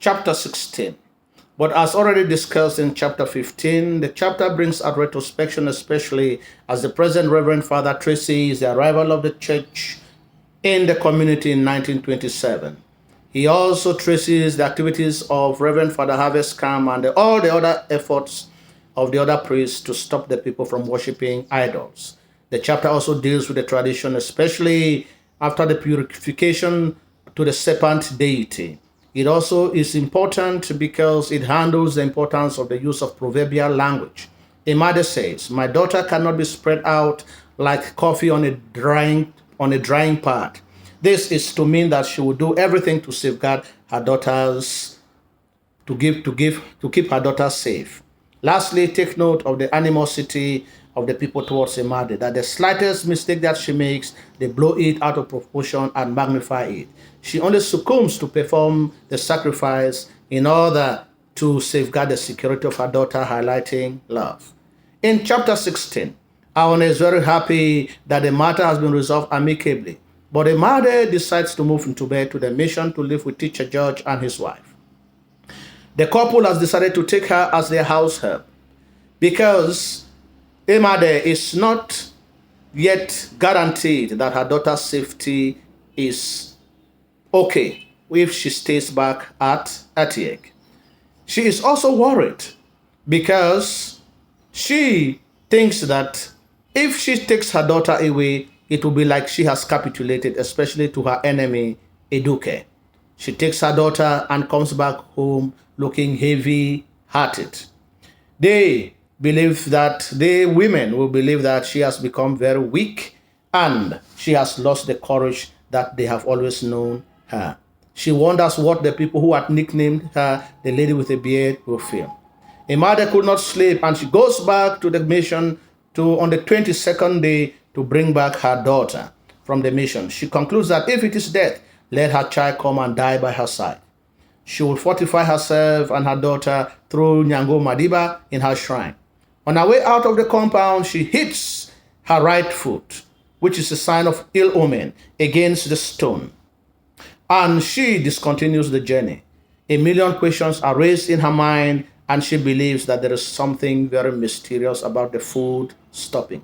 chapter 16. But as already discussed in chapter 15, the chapter brings out retrospection, especially as the present Reverend Father traces the arrival of the church in the community in 1927. He also traces the activities of Reverend Father Harvest Camp and all the other efforts of the other priests to stop the people from worshiping idols. The chapter also deals with the tradition, especially after the purification to the serpent deity. It also is important because it handles the importance of the use of proverbial language. A mother says, "My daughter cannot be spread out like coffee on a drying pad." This is to mean that she will do everything to safeguard her daughters, to keep her daughters safe. Lastly, take note of the animosity of the people towards a mother, that the slightest mistake that she makes, they blow it out of proportion and magnify it. She only succumbs to perform the sacrifice in order to safeguard the security of her daughter, highlighting love. In chapter 16, Awane is very happy that the matter has been resolved amicably, but the mother decides to move into bed to the mission to live with Teacher George and his wife. The couple has decided to take her as their house help because Emade is not yet guaranteed that her daughter's safety is okay if she stays back at Atiek. She is also worried because she thinks that if she takes her daughter away, it will be like she has capitulated, especially to her enemy, Eduke. She takes her daughter and comes back home looking heavy-hearted. The women will believe that she has become very weak and she has lost the courage that they have always known her. She wonders what the people who had nicknamed her the lady with a beard will feel. A mother could not sleep and she goes back to the mission on the 22nd day to bring back her daughter from the mission. She concludes that if it is death, let her child come and die by her side. She will fortify herself and her daughter through Nyango Madiba in her shrine. On her way out of the compound, she hits her right foot, which is a sign of ill omen, against the stone. And she discontinues the journey. A million questions are raised in her mind, and she believes that there is something very mysterious about the food stopping.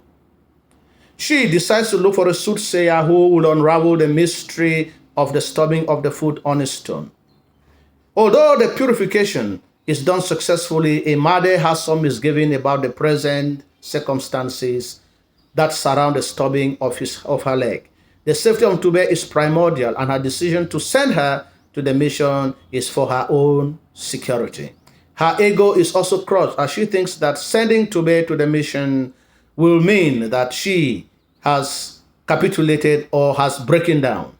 She decides to look for a soothsayer who will unravel the mystery of the stopping of the food on a stone. Although the purification is done successfully, a mother has some misgiving about the present circumstances that surround the stubbing of her leg. The safety of Tube is primordial, and her decision to send her to the mission is for her own security. Her ego is also crushed as she thinks that sending Tube to the mission will mean that she has capitulated or has broken down.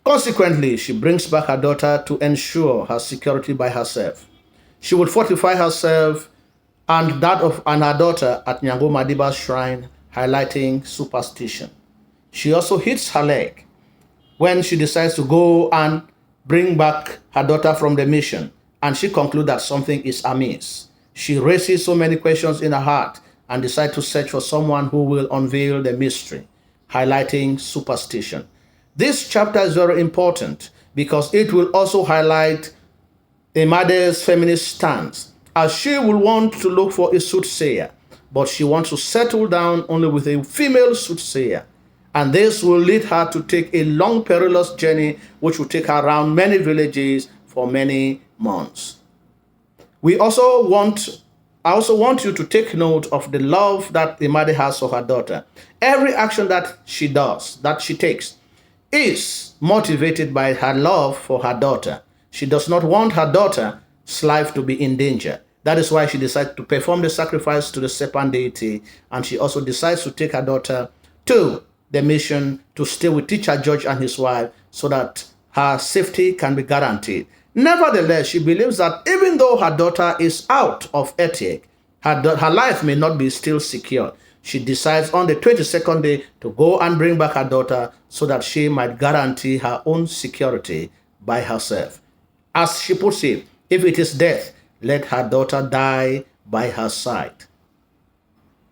Consequently, she brings back her daughter to ensure her security by herself. She would fortify herself and her daughter at Nyango Madiba's shrine, highlighting superstition. She also hits her leg when she decides to go and bring back her daughter from the mission, and she concludes that something is amiss. She raises so many questions in her heart and decides to search for someone who will unveil the mystery, highlighting superstition. This chapter is very important because it will also highlight a mother's feminist stance, as she will want to look for a soothsayer, but she wants to settle down only with a female soothsayer. And this will lead her to take a long, perilous journey, which will take her around many villages for many months. I also want you to take note of the love that the mother has for her daughter. Every action that she takes, is motivated by her love for her daughter. She does not want her daughter's life to be in danger. That is why she decides to perform the sacrifice to the serpent deity, and she also decides to take her daughter to the mission to stay with Teacher George and his wife so that her safety can be guaranteed. Nevertheless, she believes that even though her daughter is out of Etiek, her life may not be still secure. She decides on the 22nd day to go and bring back her daughter so that she might guarantee her own security by herself. As she puts it, if it is death, let her daughter die by her side.